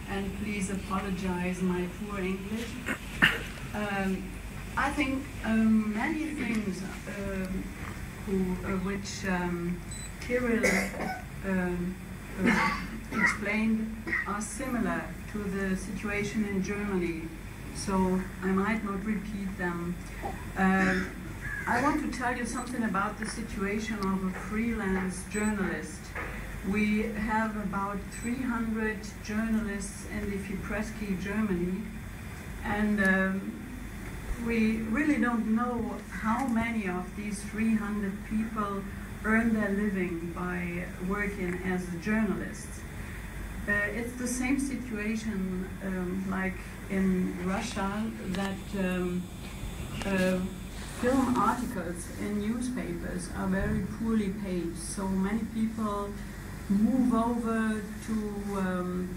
and please apologize my poor English. I think many things which Kirill explained are similar to the situation in Germany, so I might not repeat them. I want to tell you something about the situation of a freelance journalist. We have about 300 journalists in the IFFK Germany, and we really don't know how many of these 300 people earn their living by working as journalists. It's the same situation like in Russia, that film articles in newspapers are very poorly paid. So many people move over to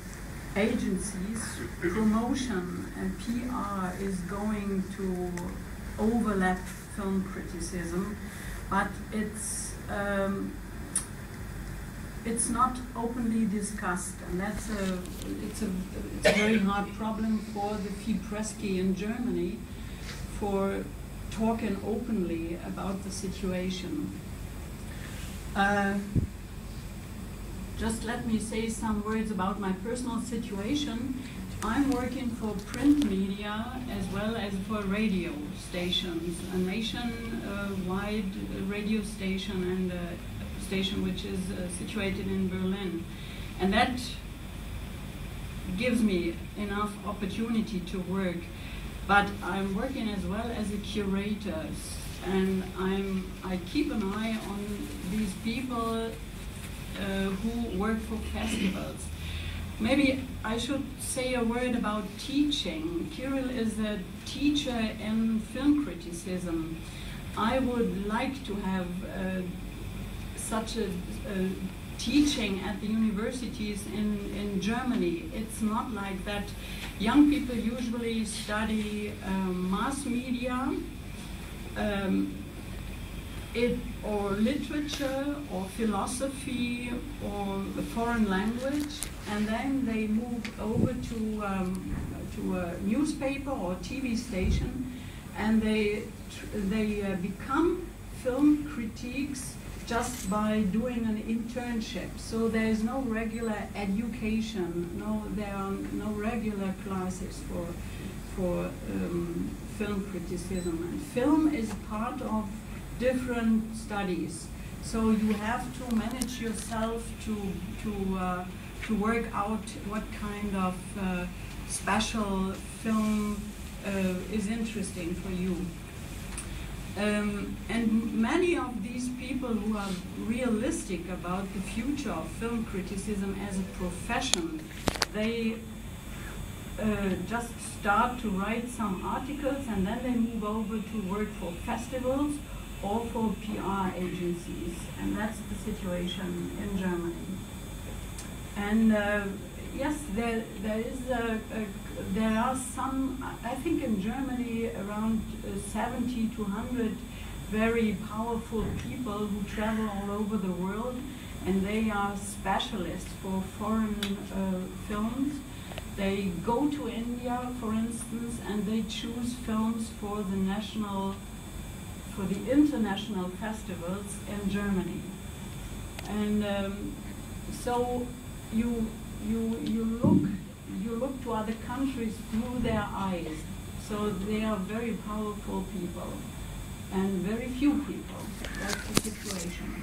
agencies. Promotion and PR is going to overlap film criticism, but it's not openly discussed, and it's a very hard problem for the IFFK in Germany for talking openly about the situation. Just let me say some words about my personal situation. I'm working for print media as well as for radio stations, a nationwide radio station and a station which is situated in Berlin. And that gives me enough opportunity to work. But I'm working as well as a curator, and I keep an eye on these people who work for festivals. Maybe I should say a word about teaching. Kirill is a teacher in film criticism. I would like to have such a teaching at the universities in Germany. It's not like that. Young people usually study mass media, or literature, or philosophy, or a foreign language, and then they move over to a newspaper or TV station, and they become film critics just by doing an internship. So there is no regular education, there are no regular classes for film criticism. And film is part of different studies. So you have to manage yourself to work out what kind of special film is interesting for you. And many of these people who are realistic about the future of film criticism as a profession, they just start to write some articles, and then they move over to work for festivals or for PR agencies, and that's the situation in Germany. And yes, there are some, I think in Germany, around 70 to 100 very powerful people who travel all over the world, and they are specialists for foreign films. They go to India, for instance, and they choose films for the international festivals in Germany. And so you look to other countries through their eyes. So they are very powerful people, and very few people. That's the situation.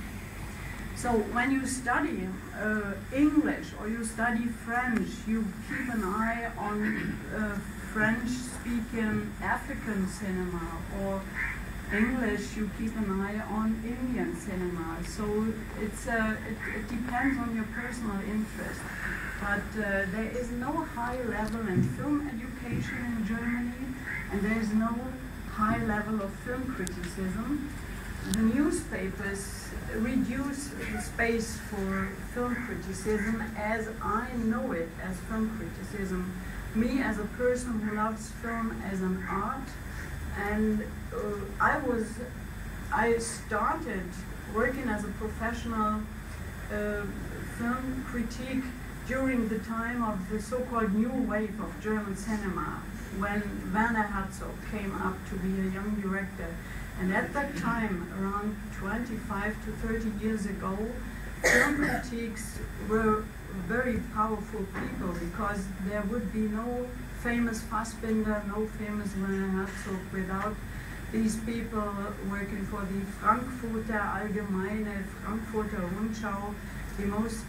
So when you study English or you study French, you keep an eye on French-speaking African cinema, or English, you keep an eye on Indian cinema. So it depends on your personal interest. But there is no high level in film education in Germany, and there is no high level of film criticism. The newspapers reduce the space for film criticism as I know it as film criticism. Me as a person who loves film as an art, and I started working as a professional film critic during the time of the so-called new wave of German cinema, when Werner Herzog came up to be a young director. And at that time, around 25 to 30 years ago, film critiques were very powerful people, because there would be no famous Fassbinder, no famous Werner Herzog without these people working for the Frankfurter Allgemeine, Frankfurter Rundschau, the most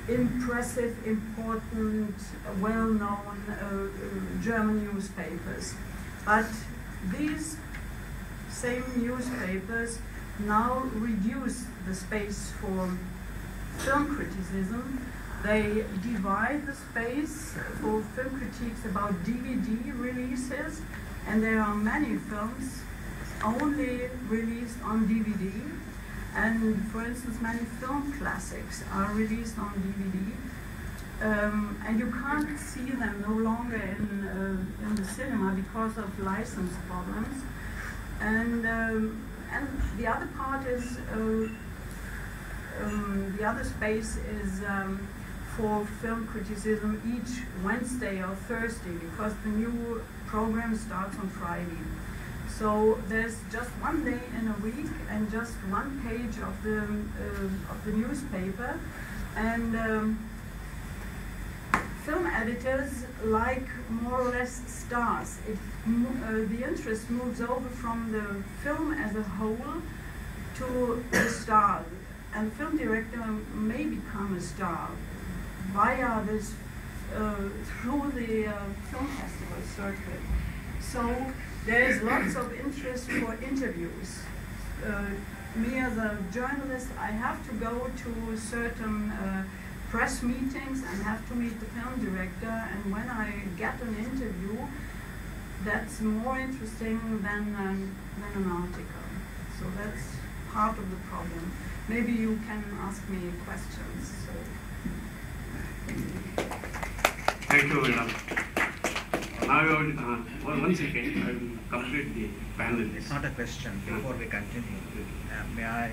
impressive, important, well-known German newspapers. But these same newspapers now reduce the space for film criticism. They divide the space for film critiques about DVD releases, and there are many films only released on DVD. And for instance, many film classics are released on DVD, and you can't see them no longer in the cinema because of license problems. And the other part is the other space is for film criticism each Wednesday or Thursday, because the new program starts on Friday. So there's just one day in a week and just one page of the newspaper, and film editors like more or less stars. The interest moves over from the film as a whole to the star, and the film director may become a star via this through the film festival circuit. So there's lots of interest for interviews. Me as a journalist, I have to go to certain press meetings and have to meet the film director, and when I get an interview, that's more interesting than an article. So that's part of the problem. Maybe you can ask me questions. So. Thank you, madam. Now, one second, I will complete the panel. It's not a question. Before we continue, may I